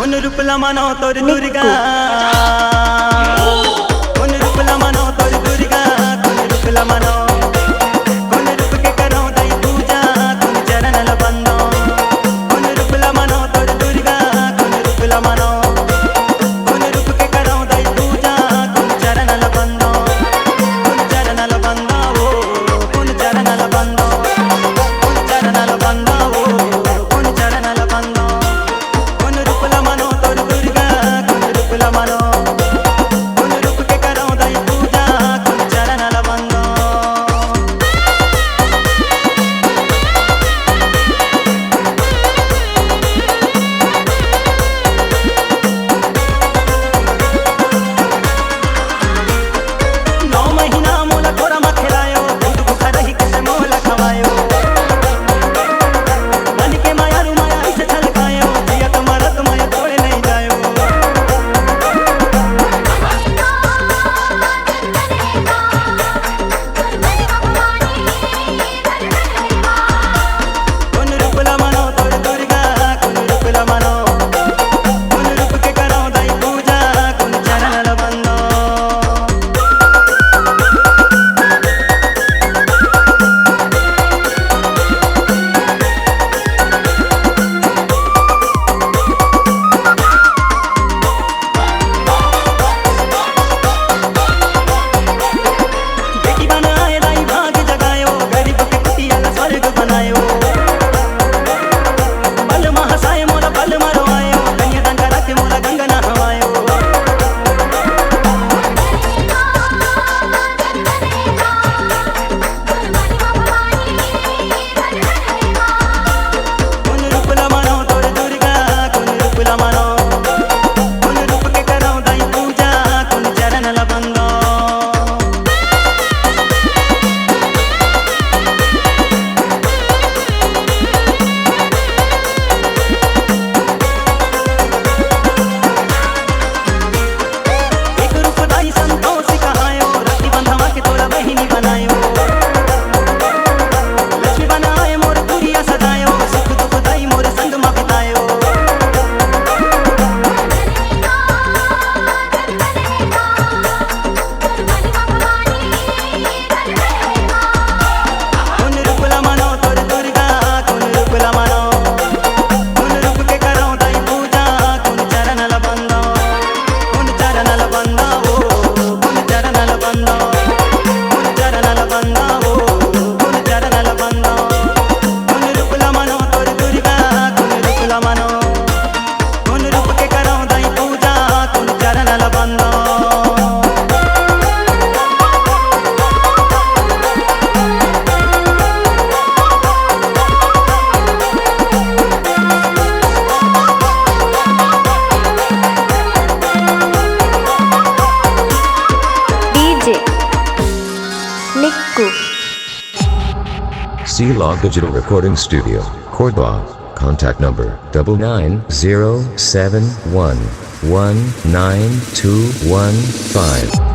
उन रूपला मानो तोर दुर्गा उन रूपला मानो तोर दुर्गा उन रूपला मानो उन रूप के करो दई पूजा उन चरण ल बंदो उन रूपला मानो तोर दुर्गा उन रूपला मानो उन रूप के करो दई पूजा उन चरण ल बंदो उन चरण ल बंदो उन चरण ल बंदो उन चरण ल बंदो उन चरण ल बंदो उन रूपला मानो तोर दुर्गा उन रूपला मानो उन रूप के करो दई पूजा उन चरण ल बंदो नौ महीना मोला कोरा मा खेलायो दूध भूखा रही कैसे मोला खवायो मन के माया रू माया ऐसे छलकायो जिया तुम्हारा तुम्हारा छोड़े नहीं जायो उन रूपला मानो तोर दुर्गा उन रूपला मानो उन रूप के करो दई पूजा उन चरण ल बंदो बेटी बनाए दाई भाग जगायो गरीब के कुटिया ला स्वर्ग बनायो पल मा हसाए मोला पल मा रोआयो कन्यादान करा के मोला गंगा नहवायो उन रूपला मानो तोर दुर्गा उन रूपला मानो उन रूप के करो दई पूजा उन चरण ल बंदो एक रूप दाई संतोष कहायो राखी बंधवा के तोरा बहिनी बनायो लक्ष्मी बनाए मोर दुरिया सजायो सुख दुख दाई मोर संग मा बितायो उन रूपला मानो तोर दुर्गा उन रूपला मानो उन रूप के करो दई पूजा उन चरण ल बंदो उन चरण ल बंदो उन चरण ल बंदो उन चरण ल बंदो उन चरण ल बंदो उन रूपला मानो तोर दुर्गा उन रूपला मानो उन रूप के करो दई पूजा उन चरण ल बंदो DJ Nikku. C-Log Digital Recording Studio, Cordoba. Contact number 99071192115.